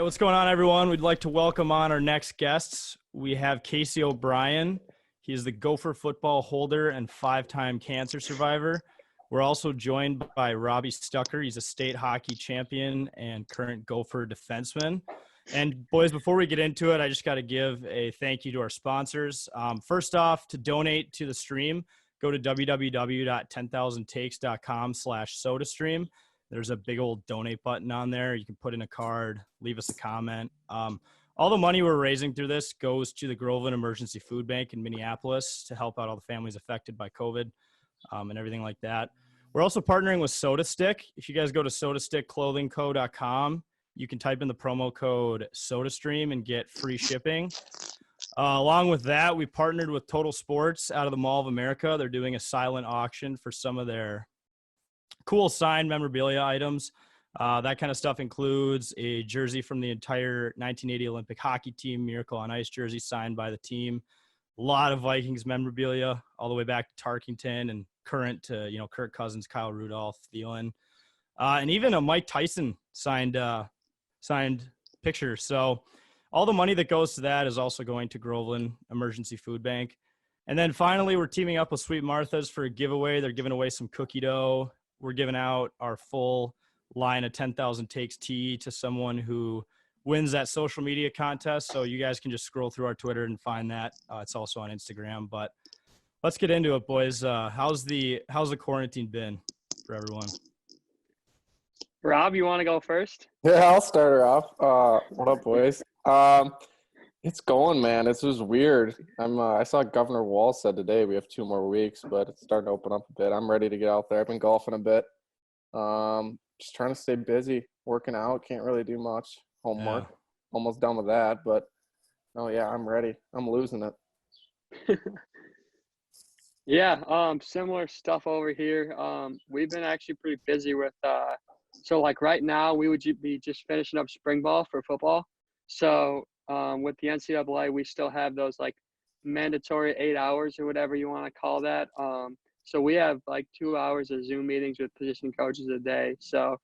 right, what's going on, everyone? We'd like to welcome on our next guests. We have Casey O'Brien. He is the Gopher football holder and 5-time cancer survivor. We're also joined by Robbie Stucker. He's a state hockey champion and current Gopher defenseman. And boys, before we get into it, I just got to give a thank you to our sponsors. First off, to donate to the stream, go to www.10000takes.com/SotaStream. There's a big old donate button on there. You can put in a card, leave us a comment. All the money we're raising through this goes to the Groveland Emergency Food Bank in Minneapolis to help out all the families affected by COVID and everything like that. We're also partnering with Sota Stick. If you guys go to sotastickclothingco.com, you can type in the promo code SotaStream and get free shipping. Along with that, we partnered with Total Sports out of the Mall of America. They're doing a silent auction for some of their cool signed memorabilia items. That kind of stuff includes a jersey from the entire 1980 Olympic hockey team, Miracle on Ice jersey signed by the team. A lot of Vikings memorabilia all the way back to Tarkington and current to, Kirk Cousins, Kyle Rudolph, Thielen, and even a Mike Tyson signed picture. So all the money that goes to that is also going to Groveland Emergency Food Bank. And then finally, we're teaming up with Sweet Martha's for a giveaway. They're giving away some cookie dough. We're giving out our full line of 10,000 Takes tea to someone who wins that social media contest. So you guys can just scroll through our Twitter and find that. It's also on Instagram. But let's get into it, boys. How's the quarantine been for everyone? Rob, you want to go first? Yeah, I'll start her off. What up, boys? It's going, man. It's just weird. I saw Governor Wall said today we have 2 more weeks, but it's starting to open up a bit. I'm ready to get out there. I've been golfing a bit. Just trying to stay busy, working out. Can't really do much. Homework. Yeah. Almost done with that, but I'm ready. I'm losing it. Yeah, similar stuff over here. We've been actually pretty busy with so like right now we would be just finishing up spring ball for football. So with the NCAA, we still have those like mandatory 8 hours or whatever you want to call that. So we have like 2 hours of Zoom meetings with position coaches a day. So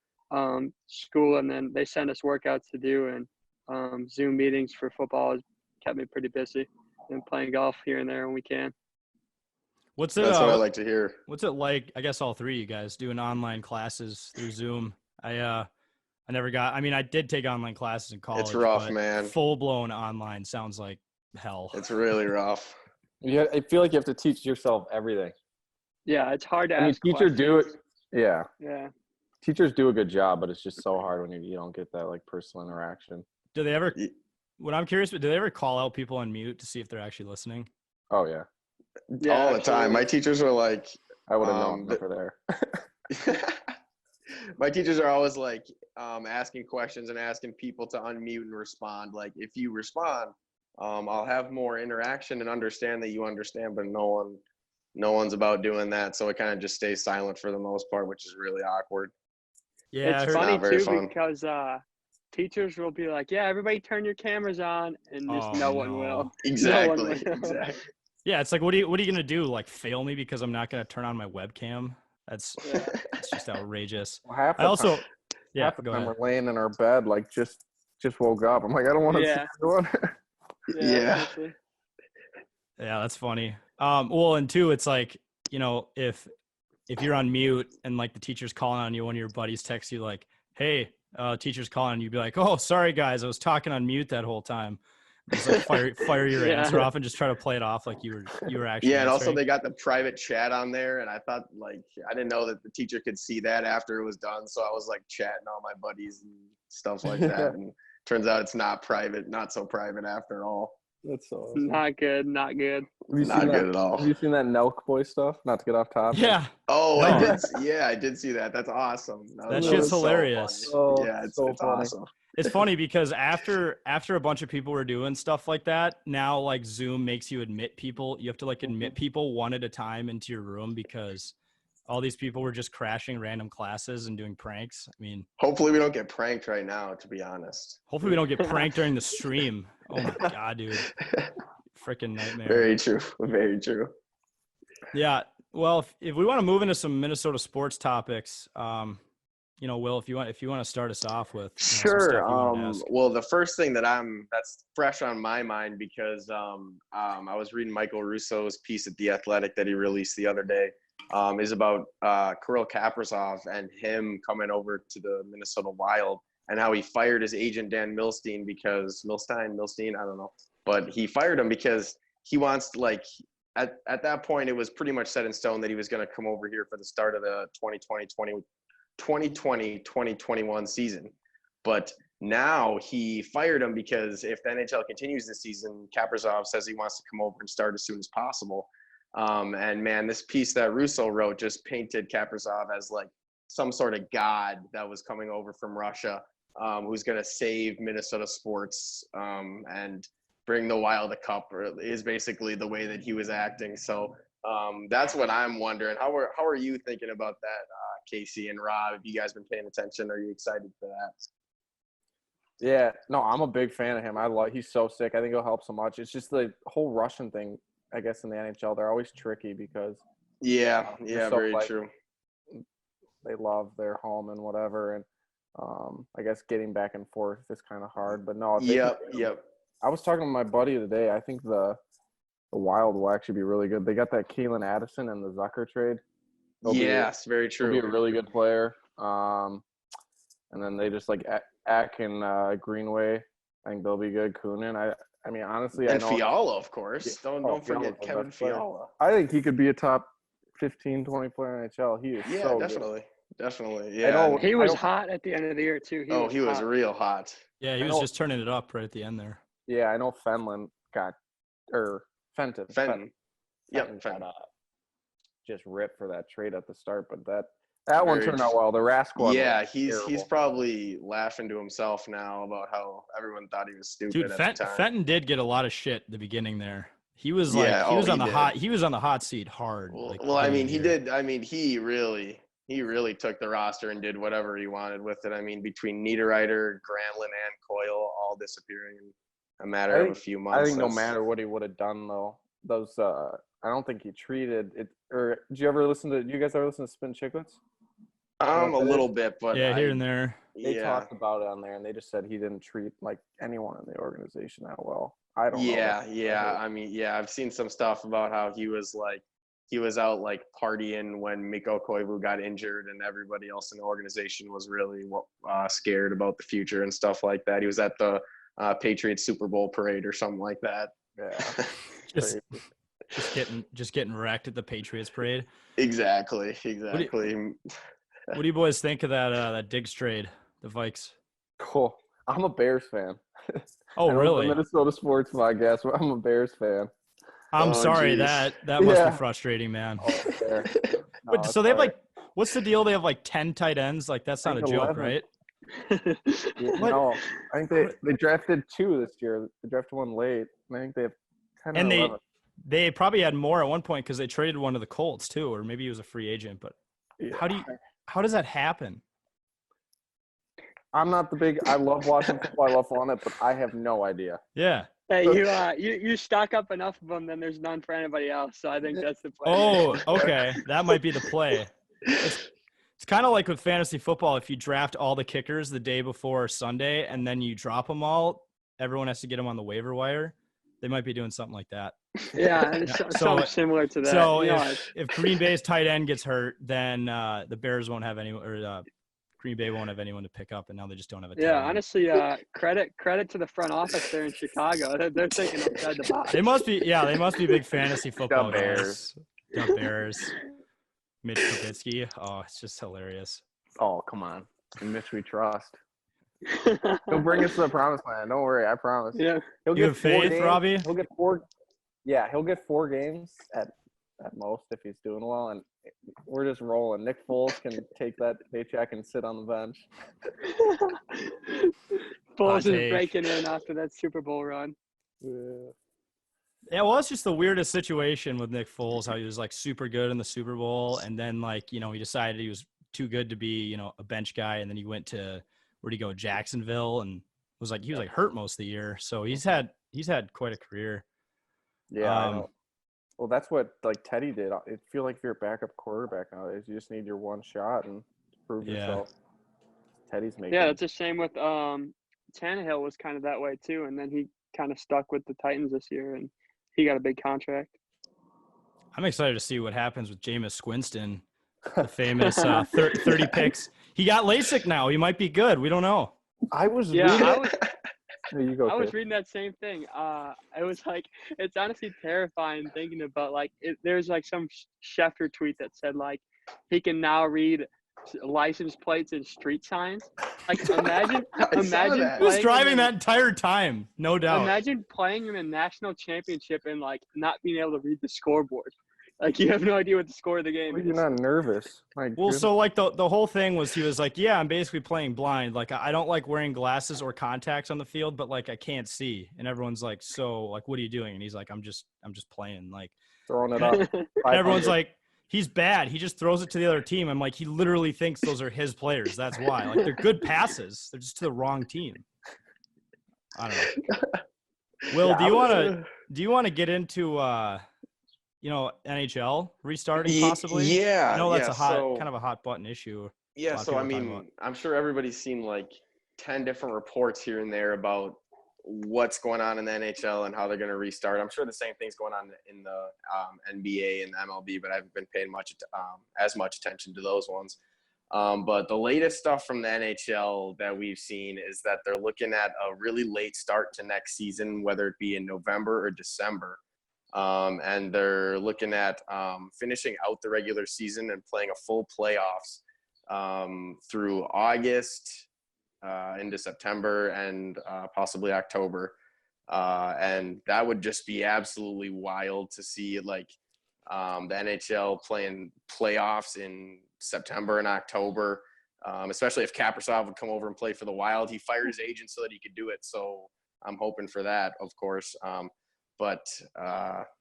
school, and then they send us workouts to do, and Zoom meetings for football has kept me pretty busy, and playing golf here and there when we can. That's what I like to hear. What's it like? I guess all three of you guys doing online classes through Zoom. I did take online classes in college. It's rough, man. Full-blown online sounds like hell. It's really rough. Yeah, I feel like you have to teach yourself everything. Yeah, it's hard to ask teachers do it. Yeah. Yeah. Teachers do a good job, but it's just so hard when you don't get that like personal interaction. Do they ever? What I'm curious, do they ever call out people on mute to see if they're actually listening? Oh yeah. All the time. My teachers are like, I would have known over there. My teachers are always like asking questions and asking people to unmute and respond. Like, if you respond, I'll have more interaction and understand that you understand, but no one's about doing that. So it kind of just stays silent for the most part, which is really awkward. Yeah, it's funny too because teachers will be like, "Yeah, everybody turn your cameras on," and just no one will. Exactly. Exactly. Yeah, it's like, what are you gonna do? Like, fail me because I'm not gonna turn on my webcam? That's just outrageous. Well, half the time we're laying in our bed, like just woke up. I'm like, I don't want to see anyone. Yeah. Yeah, that's funny. Well, and two, it's like, if you're on mute and like the teacher's calling on you, one of your buddies texts you like, "Hey, teacher's calling," you'd be like, "Oh, sorry guys, I was talking on mute that whole time." Just like fire your answer off and just try to play it off like you were actually. Yeah, and answering. also they got the private chat on there, and I thought I didn't know that the teacher could see that after it was done, so I was like chatting all my buddies and stuff like that, and turns out it's not private, not so private after all. That's so awesome. Not good. Not good. Not good at all. Have you seen that Nelk Boy stuff? Not to get off topic. Yeah. Oh, I did. Yeah, I did see that. That's awesome. That shit's hilarious. So yeah, it's funny. awesome. It's funny because after a bunch of people were doing stuff like that, now like Zoom makes you admit people. You have to like admit people one at a time into your room because all these people were just crashing random classes and doing pranks. I mean, hopefully we don't get pranked right now, to be honest. Hopefully we don't get pranked during the stream. Oh my God, dude. Freaking nightmare. Very true. Very true. Yeah. Well, if we want to move into some Minnesota sports topics, Will, if you want to start us off with some Sure. stuff you wanted to ask. Well, the first thing that's fresh on my mind because I was reading Michael Russo's piece at The Athletic that he released the other day is about Kirill Kaprisov and him coming over to the Minnesota Wild and how he fired his agent Dan Milstein because Milstein, I don't know, but he fired him because he wants at that point it was pretty much set in stone that he was going to come over here for the start of the 2020-2021 season. But now he fired him because if the NHL continues this season, Kaprizov says he wants to come over and start as soon as possible. And man, this piece that Russo wrote just painted Kaprizov as like some sort of god that was coming over from Russia, who's going to save Minnesota sports and bring the Wild a cup, is basically the way that he was acting. So that's what I'm wondering. How are you thinking about that, Casey and Rob? Have you guys been paying attention? Are you excited for that? Yeah, no, I'm a big fan of him. He's so sick. I think he'll help so much. It's just the whole Russian thing, I guess, in the NHL. They're always tricky because very true. They love their home and whatever, and I guess getting back and forth is kind of hard. But no, Yep. I was talking to my buddy today. I think the Wild will actually be really good. They got that Keelan Addison and the Zucker trade. Very true. He'll be a really good player. And then they just Ack and Greenway. I think they'll be good. Kunin. I mean, honestly, and I know. Fiala, of course. Don't forget Kevin Fiala. I think he could be a top 15, 20 player in NHL. He is so definitely. good. Definitely. Yeah. He was hot at the end of the year too. He was real hot. Yeah, he was just turning it up right at the end there. Yeah, I know Fenton. Fenton. Just ripped for that trade at the start, but that one turned out well. The Rask one. Yeah, he's probably laughing to himself now about how everyone thought he was stupid. Dude, at the time. Fenton did get a lot of shit at the beginning there. He was he was on the hot seat hard. He really took the roster and did whatever he wanted with it. I mean, between Niederreiter, Granlund, and Coyle all disappearing in a matter of a few months. I think no matter what he would have done, though, those I don't think he treated it. Or do you guys ever listen to Spin Chicklets? A little bit, but here and there. They talked about it on there, and they just said he didn't treat anyone in the organization that well. I don't know. I mean, I've seen some stuff about how he was out partying when Mikko Koivu got injured, and everybody else in the organization was really scared about the future and stuff like that. He was at the Patriots Super Bowl parade or something like that. Yeah. just getting wrecked at the Patriots parade. Exactly. What do you boys think of that Diggs trade, the Vikes? Cool. I'm a Bears fan. Oh, really? Minnesota sports podcast. I'm a Bears fan. I'm sorry. Geez. That must be frustrating, man. But so they have what's the deal? They have 10 tight ends. That's not a joke, 11. Right? No, I think they drafted 2 this year. They drafted one late. I think they have 10 and 11. They probably had more at one point because they traded one to the Colts too, or maybe he was a free agent. But how does that happen? I'm not I love watching football. I love following it, but I have no idea. Yeah. Hey, you stock up enough of them, then there's none for anybody else. So I think that's the play. Oh, okay. That might be the play. It's kind of like with fantasy football. If you draft all the kickers the day before Sunday and then you drop them all, everyone has to get them on the waiver wire. They might be doing something like that. Yeah, something similar to that. So if Green Bay's tight end gets hurt, then the Bears won't have anyone, or Green Bay won't have anyone to pick up, and now they just don't have a tight end. Honestly, credit to the front office there in Chicago. They're thinking outside the box. They must be big fantasy football guys. The Bears. Mitch Trubisky. Oh, it's just hilarious. Oh, come on. In Mitch we trust. He'll bring us to the promised land. Don't worry, I promise. Yeah. He'll you have faith, Robbie? He'll get 4. Yeah, he'll get 4 games at most if he's doing well, and we're just rolling. Nick Foles can take that paycheck and sit on the bench. Foles is breaking in after that Super Bowl run. Yeah, well, it's just the weirdest situation with Nick Foles, how he was super good in the Super Bowl, and then he decided he was too good to be a bench guy, and then he went to where'd he go, Jacksonville, and was hurt most of the year. So he's had quite a career. Yeah, I know. Well, that's what Teddy did. I feel like if you're a backup quarterback nowadays, you just need your one shot and prove yourself. Teddy's making. Yeah, that's a shame with Tannehill was kind of that way too, and then he kind of stuck with the Titans this year, and he got a big contract. I'm excited to see what happens with Jameis Winston, the famous 30 picks. He got LASIK now. He might be good. We don't know. I was Yeah, reading. There you go. I was Kid. reading that same thing. It was like, it's honestly terrifying thinking about like there's like some Schefter tweet that said like he can now read license plates and street signs. Like imagine that. He was driving in, that entire time, no doubt. Imagine playing in a national championship and like not being able to read the scoreboard. Like you have no idea what the score of the game Well, is. you're not nervous. Well, so like the whole thing was he was like, yeah, I'm basically playing blind. Like I don't like wearing glasses or contacts on the field, but like I can't see. And everyone's like, so like, what are you doing? And he's like, I'm just playing. Like throwing it up. and everyone's like, he's bad. He just throws it to the other team. I'm like, he literally thinks those are his players. That's why. Like they're good passes. They're just to the wrong team. I don't know. Will, Yeah, do you want to get into NHL restarting possibly? Yeah. I know that's so, kind of a hot button issue. Yeah, lot of so I people talking mean, about. I'm sure everybody's seen like 10 different reports here and there about what's going on in the NHL and how they're going to restart. I'm sure the same thing's going on in the NBA and MLB, but I haven't been paying as much attention to those ones. But the latest stuff from the NHL that we've seen is that they're looking at a really late start to next season, whether it be in November or December. And they're looking at finishing out the regular season and playing a full playoffs through August into September and possibly October. And that would just be absolutely wild to see, like the NHL playing playoffs in September and October, especially if Kaprisov would come over and play for the Wild. He fired his agent so that he could do it. So I'm hoping for that, of course. But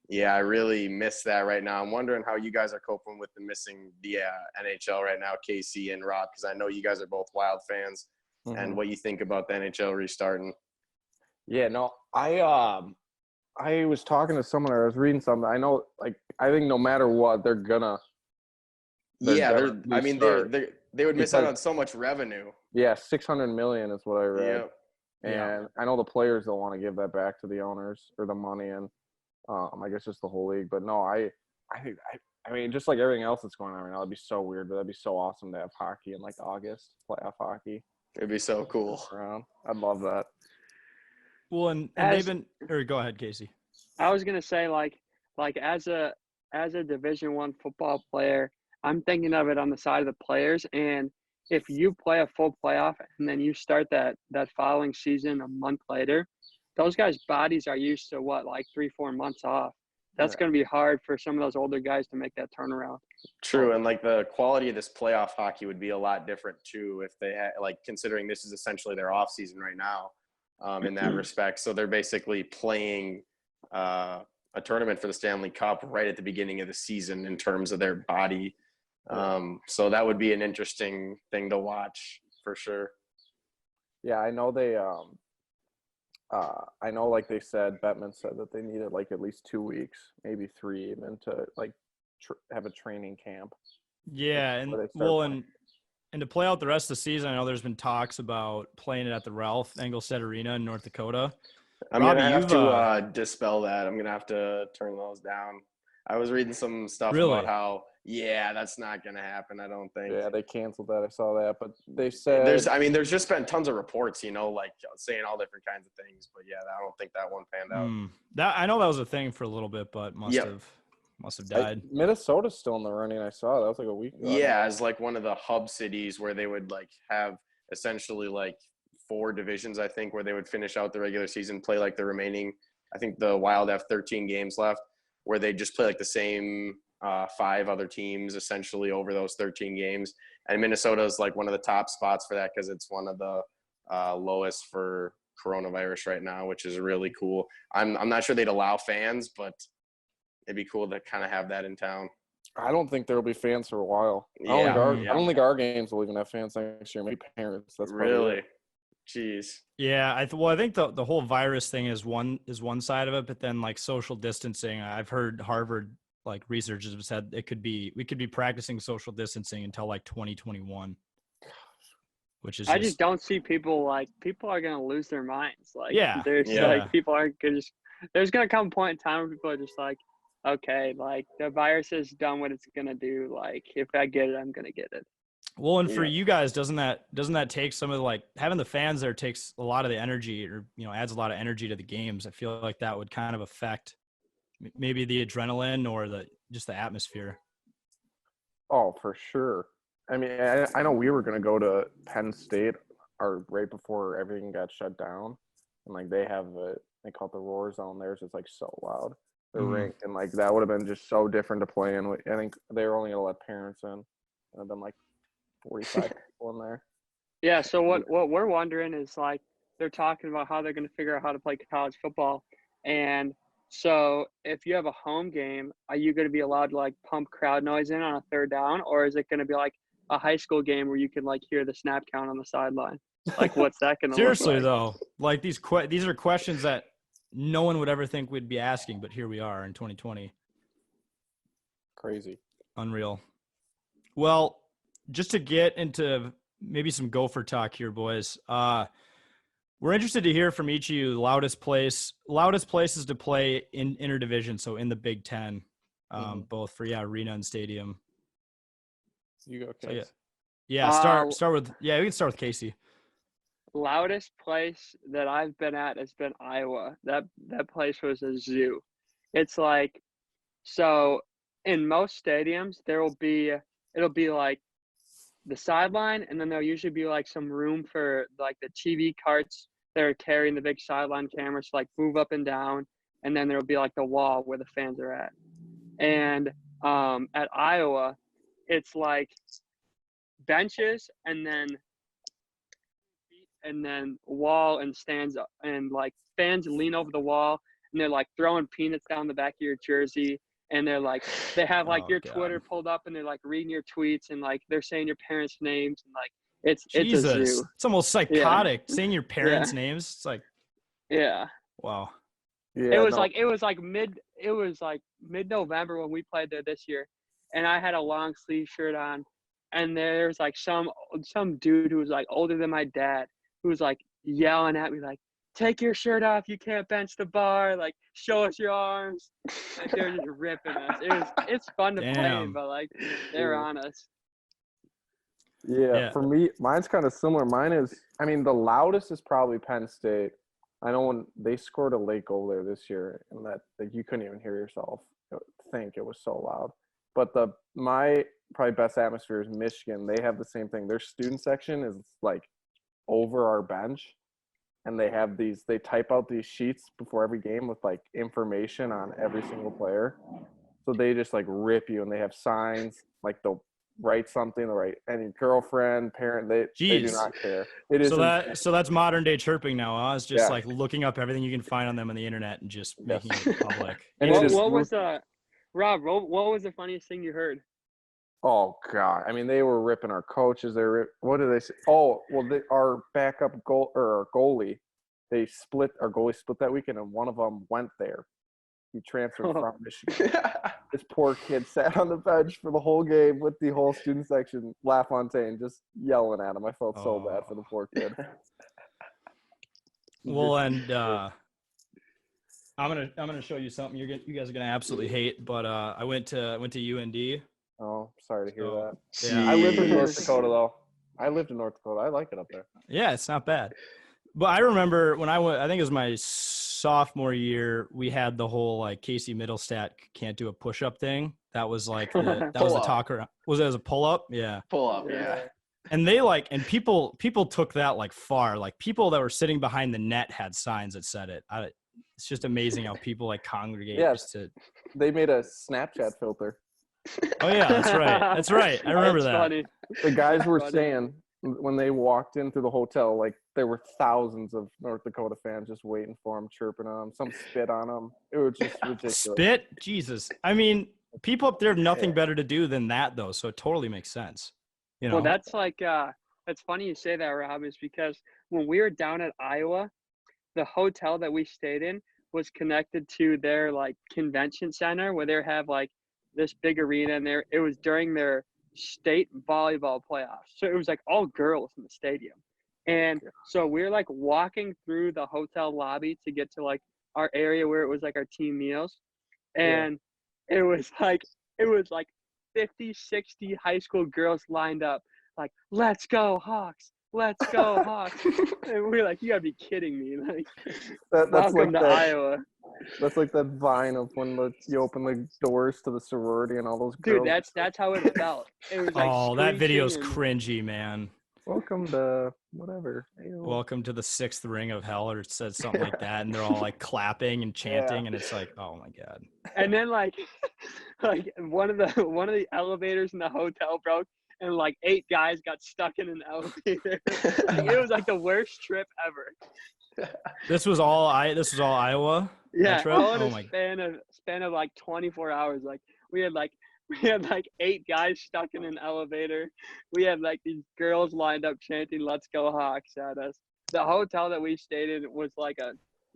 yeah, I really miss that right now. I'm wondering how you guys are coping with the missing the NHL right now, Casey and Rob, because I know you guys are both Wild fans, and what you think about the NHL restarting. Yeah, no, I was talking to someone, or I was reading something. I know, like, I think no matter what, they're gonna. Yeah, I mean, restart. they would miss out on so much revenue. Yeah, $600 million is what I read. Yep. And I know the players don't want to give that back to the owners or the money, and I guess just the whole league. But no, I mean, just like everything else that's going on right now, it'd be so weird, but that'd be so awesome to have hockey in like August, playoff hockey. It'd be so cool. I'd love that. Well, and they've been. Or go ahead, Casey. I was gonna say like as a Division I football player, I'm thinking of it on the side of the players, and if you play a full playoff and then you start that following season a month later, those guys' bodies are used to like 3-4 months off. That's going to be hard for some of those older guys to make that turnaround. True, and like the quality of this playoff hockey would be a lot different too if they had, like, considering this is essentially their off season right now, in that respect. So they're basically playing a tournament for the Stanley Cup right at the beginning of the season in terms of their body. So that would be an interesting thing to watch for sure. Yeah, I know they I know, like they said, Bettman said that they needed like at least 2 weeks, maybe 3, even to like have a training camp. Yeah, and to play out the rest of the season, I know there's been talks about playing it at the Ralph Engelstad Arena in North Dakota. I'm going to have to dispel that. I'm going to have to turn those down. I was reading some stuff about how, that's not going to happen, I don't think. Yeah, they canceled that. I saw that. But they said there's just been tons of reports, like saying all different kinds of things. But yeah, I don't think that one panned out. I know that was a thing for a little bit, but must have died. Minnesota's still in the running. I saw that was like a week ago. Yeah, as like one of the hub cities where they would like have essentially like 4 divisions, I think, where they would finish out the regular season, play like the remaining. I think the Wild have 13 games left, where they just play like the same 5 other teams essentially over those 13 games. And Minnesota is like one of the top spots for that because it's one of the lowest for coronavirus right now, which is really cool. I'm not sure they'd allow fans, but it'd be cool to kind of have that in town. I don't think there'll be fans for a while. Yeah, I don't think our games will even have fans next year. Maybe parents. That's really. Jeez. Yeah, I think the whole virus thing is one side of it, but then like social distancing, I've heard Harvard like researchers have said we could be practicing social distancing until like 2021, which is I just don't see people are going to lose their minds. Like, Yeah. there's Yeah. like, people aren't going to just, there's going to come a point in time where people are just like, okay, like the virus has done what it's going to do. Like, if I get it, I'm going to get it. Well, and for you guys, doesn't that take some of the, like, having the fans there takes a lot of the energy, or, you know, adds a lot of energy to the games. I feel like that would kind of affect maybe the adrenaline or just the atmosphere. Oh, for sure. I mean, I know we were going to go to Penn State right before everything got shut down. And, like, they call it the Roar Zone. Theirs is, like, so loud. They're ranked. And, like, that would have been just so different to play in. I think they were only going to let parents in. And it would have been, like, 45 people in there. Yeah, so what we're wondering is, like, they're talking about how they're going to figure out how to play college football. And so if you have a home game, are you going to be allowed to, like, pump crowd noise in on a third down? Or is it going to be like a high school game where you can, like, hear the snap count on the sideline? Like, what's that going to Seriously, look like? though, like, these are questions that no one would ever think we'd be asking, but here we are in 2020. Crazy. Unreal. Well, just to get into maybe some Gopher talk here, boys. We're interested to hear from each of you loudest places to play in interdivision, so in the Big Ten, both for arena and stadium. You go, So, Case. yeah. Start with we can start with Casey. Loudest place that I've been at has been Iowa. That place was a zoo. It's like, so in most stadiums it'll be like the sideline, and then there'll usually be like some room for like the TV carts that are carrying the big sideline cameras to like move up and down, and then there'll be like the wall where the fans are at. And at Iowa, it's like benches and then wall and stands up, and like fans lean over the wall and they're like throwing peanuts down the back of your jersey, and they have like your God. Twitter pulled up and they're like reading your tweets, and like they're saying your parents' names, and like it's Jesus. a zoo. It's almost psychotic saying your parents' names. It's like, yeah. Wow. Yeah, it was like mid-November when we played there this year, and I had a long sleeve shirt on, and there's like some dude who was like older than my dad who was like yelling at me like, "Take your shirt off! You can't bench the bar! Like, show us your arms!" Like, they're just ripping us. It's fun to play, but like they're on us. Yeah, for me, mine's kind of similar. Mine is, I mean, the loudest is probably Penn State. I know when they scored a late goal there this year, and that you couldn't even hear yourself think, it was so loud. But my probably best atmosphere is Michigan. They have the same thing. Their student section is like over our bench, and they type out these sheets before every game with like information on every single player. So they just like rip you, and they have signs like they'll write something, any girlfriend, parent, they do not care. It is so that's modern day chirping now, huh? It's just like looking up everything you can find on them on the internet and just making it public. And Rob, what was the funniest thing you heard? Oh God! I mean, they were ripping our coaches. What did they say? Oh, well, our backup goalie, our goalie split that weekend, and one of them went there. He transferred from Michigan. This poor kid sat on the bench for the whole game with the whole student section, LaFontaine, just yelling at him. I felt so bad for the poor kid. Well, and I'm gonna show you something you guys are gonna absolutely hate. But I went to UND. Oh, sorry to hear that. Yeah, I lived in North Dakota though. I like it up there. Yeah, it's not bad. But I remember when I think it was my sophomore year, we had the whole like Casey Middlestat can't do a push-up thing. That was like that was the talker. Was it as a pull-up? Yeah. Pull-up, yeah. And they people took that like far. Like people that were sitting behind the net had signs that said it. It's just amazing how people like congregate. Yes. They made a Snapchat filter. Oh yeah, that's right. That's right. I remember that. Funny. The guys were saying when they walked into the hotel, like there were thousands of North Dakota fans just waiting for them, chirping on them. Some spit on them. It was just ridiculous. Spit? Jesus. I mean, people up there have nothing better to do than that, though, so it totally makes sense. You know? Well, that's like that's funny you say that, Rob, is because when we were down at Iowa, the hotel that we stayed in was connected to their like convention center where they have like this big arena, and it was during their state volleyball playoffs. So it was like all girls in the stadium. And so we're like walking through the hotel lobby to get to like our area where it was like our team meals. And it was like 50, 60 high school girls lined up, like, let's go Hawks, let's go Hawks. And we're like, you gotta be kidding me. Like, That's welcome like to that. Iowa. That's like that vine of when you open the doors to the sorority and all those girls. Dude, that's how it felt. It was like that video's screeching and- cringy, man. Welcome to whatever. Welcome to the 6th ring of hell, or it says something like that, and they're all like clapping and chanting, and it's like, oh my god. And then like one of the elevators in the hotel broke, and like 8 guys got stuck in an elevator. Like, it was like the worst trip ever. This was all Iowa. Yeah, Metro? all in Oh a my. span of like 24 hours. Like we had like 8 guys stuck in an elevator. We had like these girls lined up chanting "Let's go Hawks" at us. The hotel that we stayed in was like a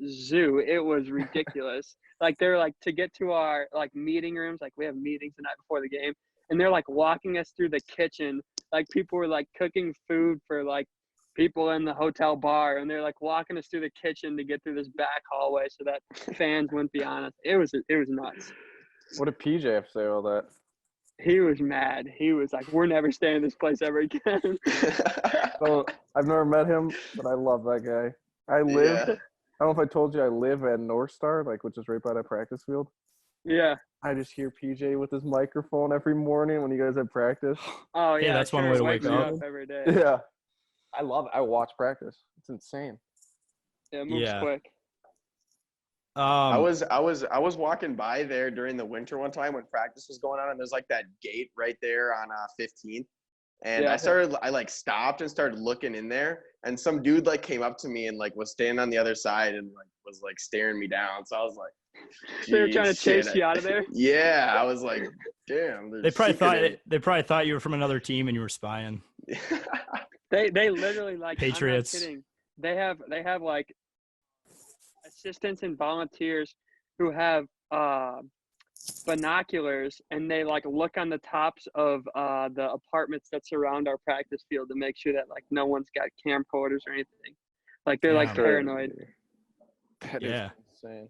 zoo. It was ridiculous. Like they're like, to get to our like meeting rooms, like we have meetings the night before the game, and they're like walking us through the kitchen. Like people were like cooking food for like people in the hotel bar, and they're like walking us through the kitchen to get through this back hallway so that fans wouldn't be on us. It was nuts. What did PJ have to say about that? He was mad. He was like, we're never staying in this place ever again. So I've never met him, but I love that guy. I don't know if I told you, I live at North Star, like, which is right by the practice field. Yeah. I just hear PJ with his microphone every morning when you guys have practice. Oh yeah. Hey, that's one way to wake wakes me up. every day. Yeah. I love it. I watch practice. It's insane. Yeah, it moves quick. I was walking by there during the winter one time when practice was going on, and there's like that gate right there on 15th. And Yeah. I like stopped and started looking in there, and some dude like came up to me and like was standing on the other side and like was like staring me down. So I was like, They were trying to chase shit. you out of there. Yeah, I was like, damn. They probably thought you were from another team and you were spying. They literally like Patriots. I'm not kidding. They have like assistants and volunteers who have binoculars, and they like look on the tops of the apartments that surround our practice field to make sure that like no one's got camcorders or anything. Like they're like paranoid. That is insane.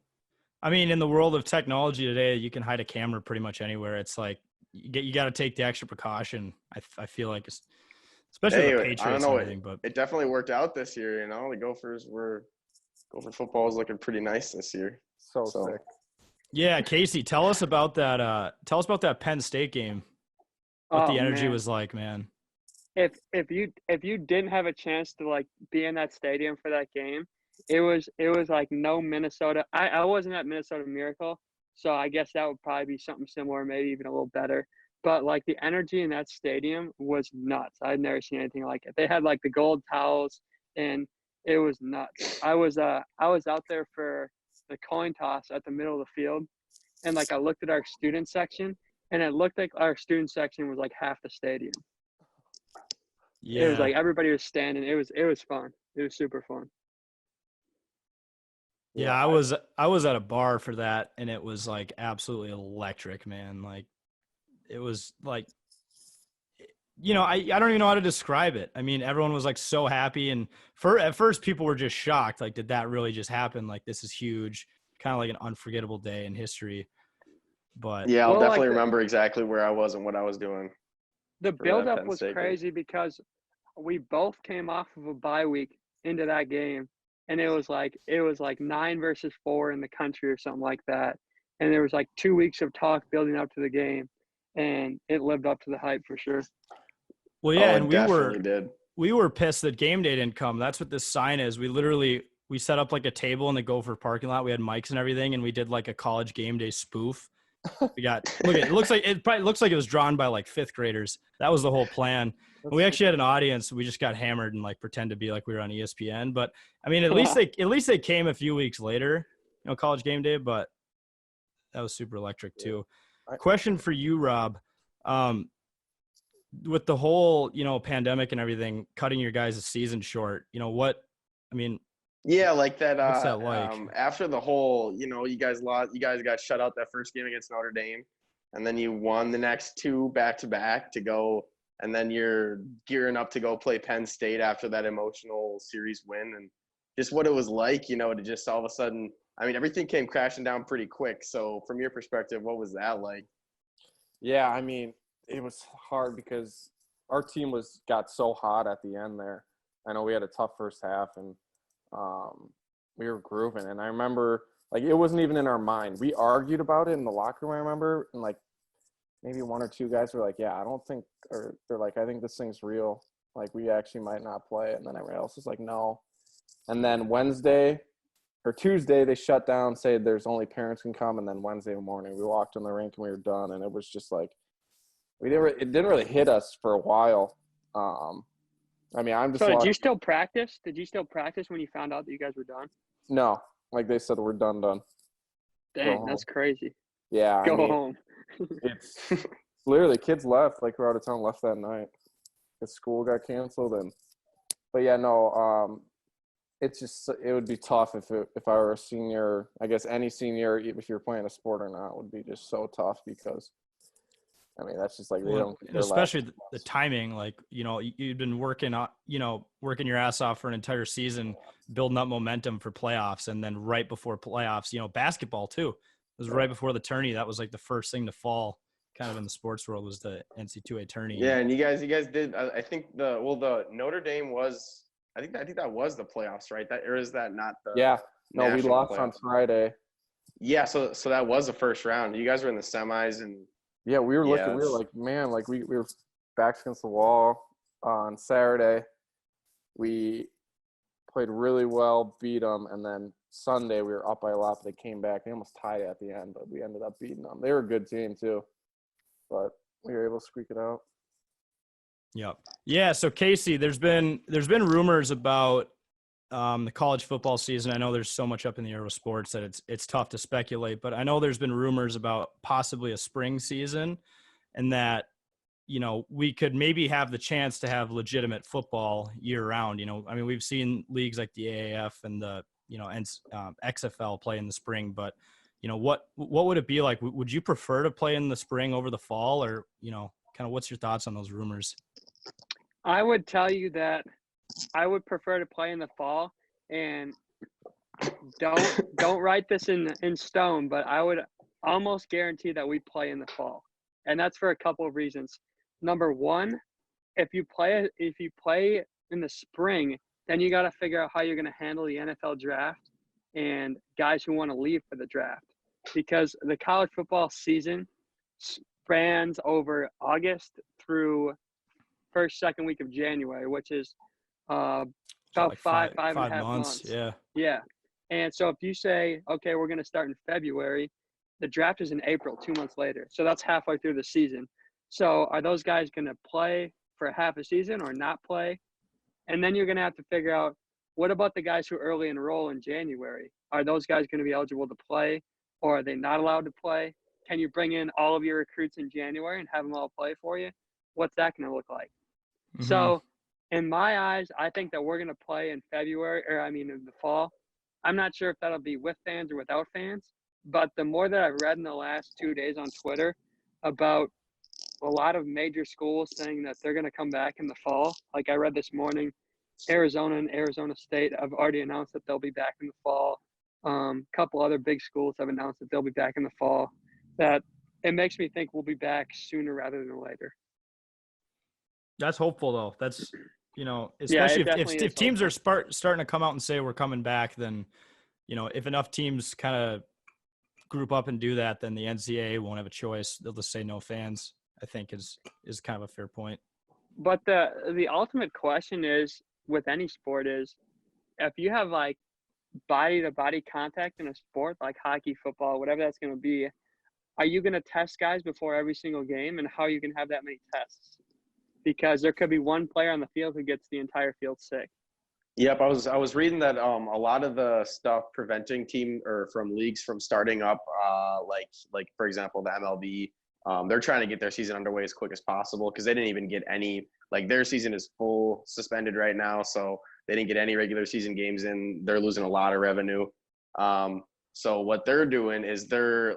I mean, in the world of technology today, you can hide a camera pretty much anywhere. It's like you got to take the extra precaution. I feel like, especially the Patriots I don't know, and everything. But it definitely worked out this year. You know, the Gopher football is looking pretty nice this year. So sick. Yeah, Casey, tell us about that. Tell us about that Penn State game. What the energy was like, man. If you didn't have a chance to like be in that stadium for that game, it was like no Minnesota. I wasn't at Minnesota Miracle, so I guess that would probably be something similar, maybe even a little better. But like the energy in that stadium was nuts. I'd never seen anything like it. They had like the gold towels, and it was nuts. I was out there for the coin toss at the middle of the field, and like I looked at our student section, and it looked like our student section was like half the stadium. Yeah. It was like everybody was standing. It was fun. It was super fun. Yeah, I was at a bar for that, and it was like absolutely electric, man. Like it was like, you know, I don't even know how to describe it. I mean, everyone was like so happy, and at first people were just shocked. Like, did that really just happen? Like, this is huge, kind of like an unforgettable day in history. But yeah, I'll definitely remember exactly where I was and what I was doing. The buildup was crazy because we both came off of a bye week into that game, and it was like 9 versus 4 in the country or something like that. And there was like 2 weeks of talk building up to the game, and it lived up to the hype for sure. Well, yeah, and we were pissed that GameDay didn't come. That's what this sign is. We set up like a table in the Gopher parking lot. We had mics and everything, and we did like a college GameDay spoof. It looks like it was drawn by like 5th graders. That was the whole plan. We actually had an audience. We just got hammered and like pretend to be like we were on ESPN. But I mean, at least they came a few weeks later, you know, college GameDay. But that was super electric too. Question for you, Rob. With the whole, you know, pandemic and everything, cutting your guys' season short, you know, yeah, like that. What's that like? After the whole, you know, you guys got shut out that first game against Notre Dame, and then you won the next 2 back-to-back to go and then you're gearing up to go play Penn State after that emotional series win, and just what it was like, to just all of a sudden, I mean, everything came crashing down pretty quick. So from your perspective, what was that like? Yeah, I mean, it was hard because our team got so hot at the end there. I know we had a tough first half, and we were grooving. And I remember, like, it wasn't even in our mind. We argued about it in the locker room, I remember, and, like, maybe one or two guys were like, yeah, I don't think – or they're like, I think this thing's real. Like, we actually might not play. And then everyone else was like, no. And then Tuesday, they shut down, said there's only parents can come. And then Wednesday morning, we walked in the rink and we were done. And it was just like – it didn't really hit us for a while. I mean, I'm just. So did you still practice? Did you still practice when you found out that you guys were done? No, like they said, we're done. Dang, that's crazy. Yeah, Go home. It's literally kids left, like, who were out of town, left that night. The school got canceled, but yeah, no. It's just, it would be tough if I were a senior. I guess any senior, if you're playing a sport or not, would be just so tough because. I mean, that's just like they don't. Especially the timing, like, you've been working your ass off for an entire season, building up momentum for playoffs, and then right before playoffs, basketball too. It was right before the tourney. That was like the first thing to fall, kind of in the sports world, was the NC2A tourney. Yeah, and you guys did. I think the Notre Dame was. I think that was the playoffs, right? Or is that not the? Yeah. No, we lost playoffs on Friday. Yeah, so that was the first round. You guys were in the semis and. Yeah, we were looking. We were like, man, like we were backs against the wall on Saturday. We played really well, beat them, and then Sunday we were up by a lot. But they came back. They almost tied at the end, but we ended up beating them. They were a good team too, but we were able to squeak it out. Yep. Yeah. So Casey, there's been rumors about the college football season. I know there's so much up in the air with sports that it's tough to speculate, but I know there's been rumors about possibly a spring season, and that, we could maybe have the chance to have legitimate football year round. I mean, we've seen leagues like the AAF and the, XFL play in the spring, but, what would it be like? Would you prefer to play in the spring over the fall, or, kind of what's your thoughts on those rumors? I would tell you that I would prefer to play in the fall, and don't write this in stone, but I would almost guarantee that we play in the fall. And that's for a couple of reasons. Number one, if you play in the spring, then you got to figure out how you're going to handle the NFL draft and guys who want to leave for the draft, because the college football season spans over August through second week of January, which is about like five and a half months. months. Yeah. And so if you say, okay, we're going to start in February, the draft is in April, 2 months later. So that's halfway through the season. So are those guys going to play for half a season or not play? And then you're going to have to figure out, what about the guys who early enroll in January? Are those guys going to be eligible to play, or are they not allowed to play? Can you bring in all of your recruits in January and have them all play for you? What's that going to look like? Mm-hmm. So in my eyes, I think that we're going to play in in the fall. I'm not sure if that'll be with fans or without fans, but the more that I've read in the last 2 days on Twitter about a lot of major schools saying that they're going to come back in the fall. Like I read this morning, Arizona and Arizona State have already announced that they'll be back in the fall. A couple other big schools have announced that they'll be back in the fall. That it makes me think we'll be back sooner rather than later. That's hopeful, though. That's, especially if teams are starting to come out and say we're coming back, then, if enough teams kind of group up and do that, then the NCAA won't have a choice. They'll just say no fans, I think is kind of a fair point. But the ultimate question is, with any sport, is if you have like body-to-body contact in a sport like hockey, football, whatever that's going to be, are you going to test guys before every single game? And how you can have that many tests? Because there could be one player on the field who gets the entire field sick. Yep, I was reading that a lot of the stuff preventing from leagues from starting up, like for example the MLB, they're trying to get their season underway as quick as possible because they didn't even get any, like their season is full suspended right now, so they didn't get any regular season games in. They're losing a lot of revenue. So what they're doing is they're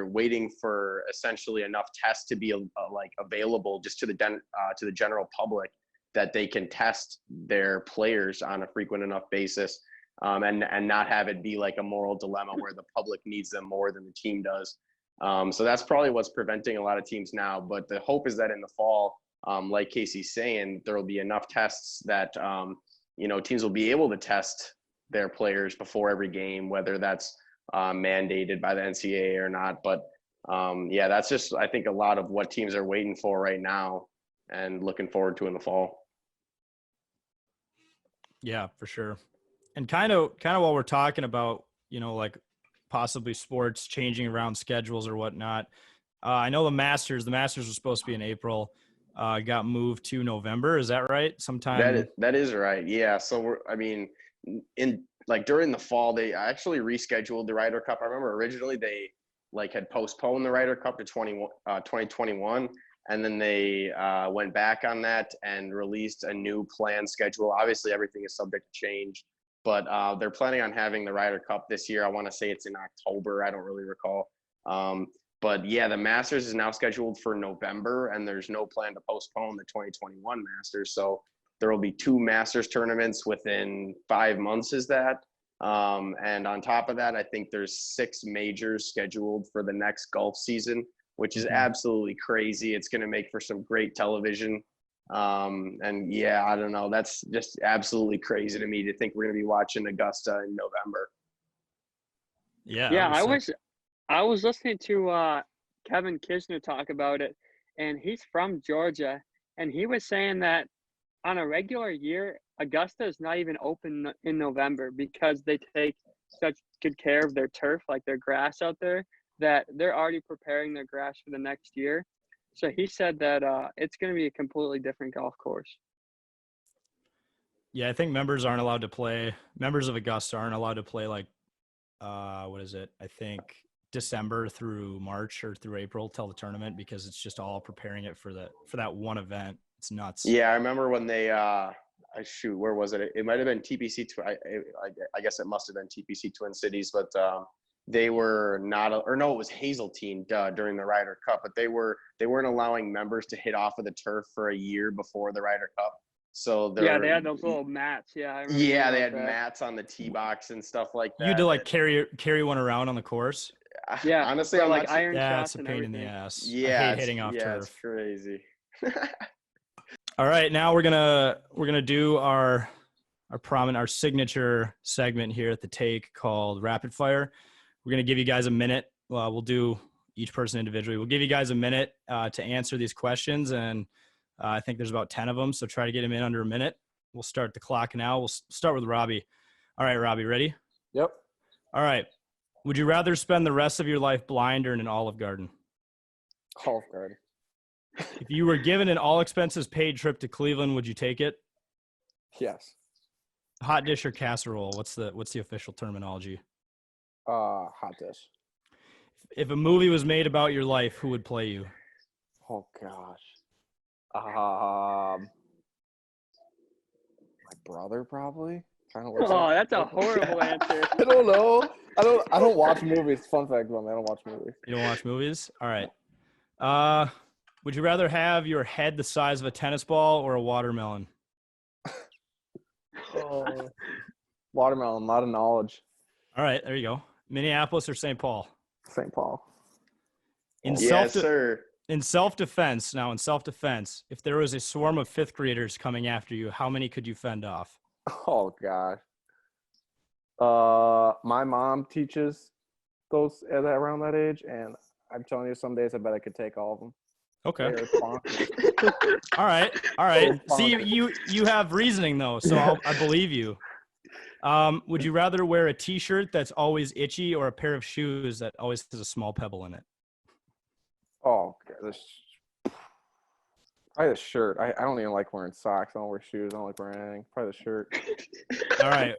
waiting for essentially enough tests to be like available just to the general public that they can test their players on a frequent enough basis, and not have it be like a moral dilemma where the public needs them more than the team does. So that's probably what's preventing a lot of teams now. But the hope is that in the fall, like Casey's saying, there will be enough tests that teams will be able to test their players before every game, whether that's mandated by the NCAA or not. But that's just, I think, a lot of what teams are waiting for right now and looking forward to in the fall. Yeah, for sure. And kind of while we're talking about, like possibly sports changing around schedules or whatnot, I know the Masters were supposed to be in April, got moved to November. Is that right? Sometime. That is right. Yeah. So during the fall, they actually rescheduled the Ryder Cup. I remember originally they had postponed the Ryder Cup to 2021. And then they went back on that and released a new planned schedule. Obviously, everything is subject to change, but they're planning on having the Ryder Cup this year. I want to say it's in October. I don't really recall. But yeah, the Masters is now scheduled for November, and there's no plan to postpone the 2021 Masters. So there will be 2 Masters tournaments within 5 months is that. And on top of that, I think there's 6 majors scheduled for the next golf season, which is absolutely crazy. It's going to make for some great television. And yeah, I don't know. That's just absolutely crazy to me to think we're going to be watching Augusta in November. Yeah. Yeah, I was listening to Kevin Kisner talk about it, and he's from Georgia, and he was saying that on a regular year, Augusta is not even open in November because they take such good care of their turf, like their grass out there, that they're already preparing their grass for the next year. So he said that it's going to be a completely different golf course. Yeah, I think members of Augusta aren't allowed to play what is it? I think December through March or through April till the tournament, because it's just all preparing it for that one event. It's nuts. Yeah, I remember when they where was it? It might have been TPC. I guess it must have been TPC Twin Cities, but they were not, it was Hazeltine during the Ryder Cup, but they weren't allowing members to hit off of the turf for a year before the Ryder Cup. So they had those little mats. Yeah. They had mats on the tee box and stuff like that. You had to carry one around on the course. Yeah. Honestly, I'm iron it's shots a and pain everything. in the ass. Yeah. I hate hitting off turf. It's crazy. All right, now we're gonna do our signature segment here at the Take called Rapid Fire. We're gonna give you guys a minute. We'll do each person individually. We'll give you guys a minute to answer these questions, and I think there's about 10 of them. So try to get them in under a minute. We'll start the clock now. We'll start with Robbie. All right, Robbie, ready? Yep. All right. Would you rather spend the rest of your life blind or in an Olive Garden? Olive Garden. If you were given an all-expenses-paid trip to Cleveland, would you take it? Yes. Hot dish or casserole? What's the official terminology? Hot dish. If a movie was made about your life, who would play you? Oh gosh. My brother probably. Oh, that's a horrible answer. I don't know. I don't watch movies. Fun fact about me, I don't watch movies. You don't watch movies? All right. Would you rather have your head the size of a tennis ball or a watermelon? Watermelon, a lot of knowledge. All right, there you go. Minneapolis or St. Paul? St. Paul. Yes, sir. In self-defense, if there was a swarm of 5th graders coming after you, how many could you fend off? Oh, gosh. My mom teaches those around that age, and I'm telling you, some days I bet I could take all of them. Okay. All right. See, you have reasoning, though, so I believe you. Would you rather wear a T-shirt that's always itchy or a pair of shoes that always has a small pebble in it? Oh, God. Probably the shirt. I don't even like wearing socks. I don't wear shoes. I don't like wearing anything. Probably the shirt. All right.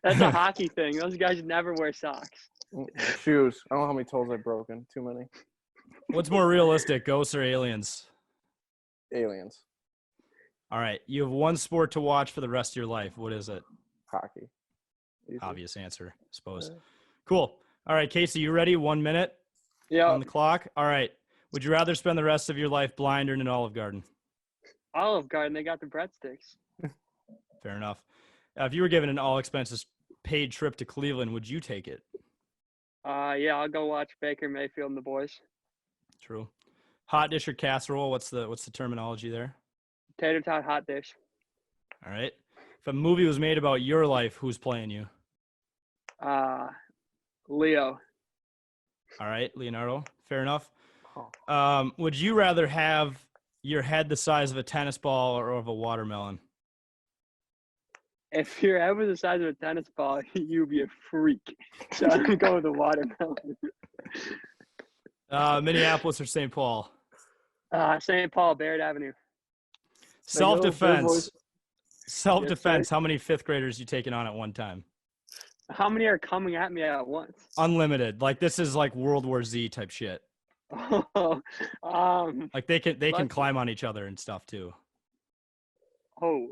That's a hockey thing. Those guys never wear socks. Shoes. I don't know how many toes I've broken. Too many. What's more realistic, ghosts or aliens? Aliens. All right. You have one sport to watch for the rest of your life. What is it? Hockey. Easy. Obvious answer, I suppose. Cool. All right, Casey, you ready? 1 minute Yeah. on the clock. All right. Would you rather spend the rest of your life blind or in an Olive Garden? Olive Garden, they got the breadsticks. Fair enough. If you were given an all expenses paid trip to Cleveland, would you take it? Yeah, I'll go watch Baker Mayfield and the boys. True. Hot dish or casserole? What's the terminology there? Tater tot hot dish. All right. If a movie was made about your life, who's playing you? Leo. All right, Leonardo. Fair enough. Would you rather have your head the size of a tennis ball or of a watermelon? If your head was the size of a tennis ball, you'd be a freak. So I'm going to go with the watermelon. Minneapolis or St. Paul? St. Paul, Barrett Avenue. Self-defense. Self-defense. Yes, sir. How many fifth graders you taking on at one time? How many are coming at me at once? Unlimited. Like this is like World War Z type shit. Like they can climb on each other and stuff too. Oh,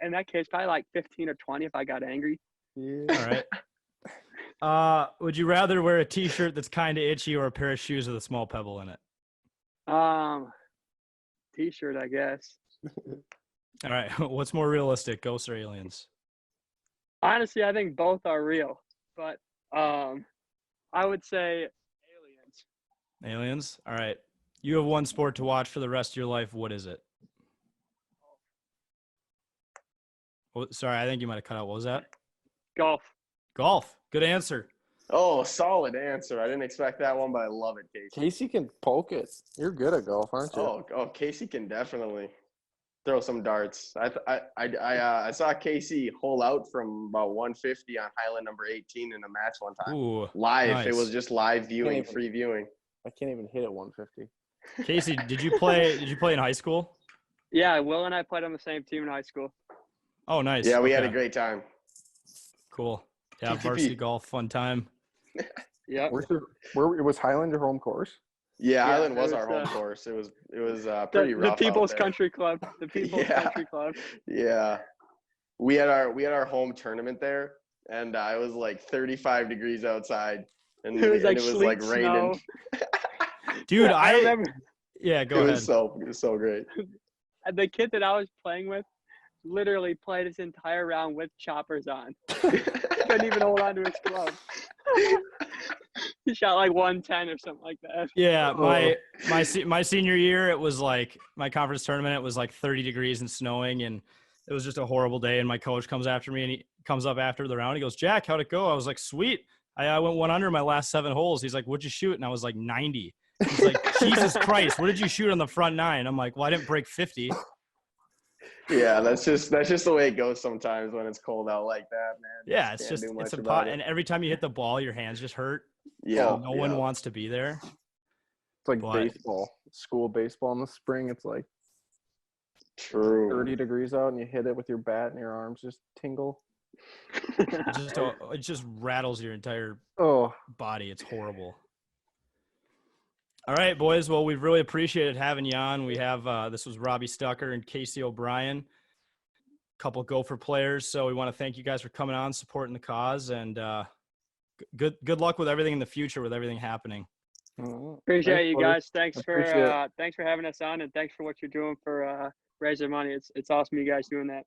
in that case, probably like 15 or 20 if I got angry. Yeah. All right. Would you rather wear a T-shirt that's kind of itchy or a pair of shoes with a small pebble in it? T-shirt, I guess. All right. What's more realistic, ghosts or aliens? Honestly, I think both are real, but I would say aliens. Aliens? All right. You have one sport to watch for the rest of your life. What is it? Oh, sorry, I think you might have cut out. What was that? Golf. Golf. Good answer. Oh, solid answer. I didn't expect that one, but I love it, Casey. Casey can poke it. You're good at golf, aren't you? Oh, Casey can definitely throw some darts. I saw Casey hole out from about 150 on Highland number 18 in a match one time. Ooh, live. nice. It was just live viewing, even- free viewing. I can't even hit at 150. Casey, did you play in high school? Yeah, Will and I played on the same team in high school. Oh, nice. Yeah, we had a Okay. great time. Cool. Yeah, TTP. varsity golf, fun time. Yep. Where was Highland your home course? Yeah, Yeah, Highland was it our was, home course. It was pretty rough. The People's out there. Country Club. The People's Yeah. Country Club. Yeah, we had our home tournament there, and it was like 35 degrees outside, and It was like it was sleet, like raining. snow. Dude, I remember Yeah, go It ahead. was so great. the kid that I was playing with literally played his entire round with choppers on. Couldn't even hold on to his glove. He shot like 110 or something like that. Yeah, my senior year, it was like my conference tournament. It was like 30 degrees and snowing, and it was just a horrible day. And my coach comes after me, and he comes up after the round. He goes, "Jack, how'd it go?" I was like, "Sweet. I went 1 under my last 7 holes." He's like, "What'd you shoot?" And I was like, 90. He's like, "Jesus Christ, what did you shoot on the front 9?" I'm like, "Well, I didn't break 50." Yeah, that's just the way it goes sometimes when it's cold out like that, man. Yeah, Can't it's do much a about pot, it. and every time you hit the ball, your hands just hurt. Yeah, No one wants to be there. It's like But- baseball, school baseball in the spring. It's like True. 30 degrees out, and you hit it with your bat, and your arms just tingle. It just rattles your entire Oh, body. It's horrible. All right, boys. Well, we've really appreciated having you on. We have this was Robbie Stucker and Casey O'Brien, a couple Gopher players. So we want to thank you guys for coming on, supporting the cause, and good luck with everything in the future, with everything happening. Appreciate Thanks, you buddy. guys. Thanks Appreciate it. for having us on, and thanks for what you're doing for raising money. It's awesome you guys doing that.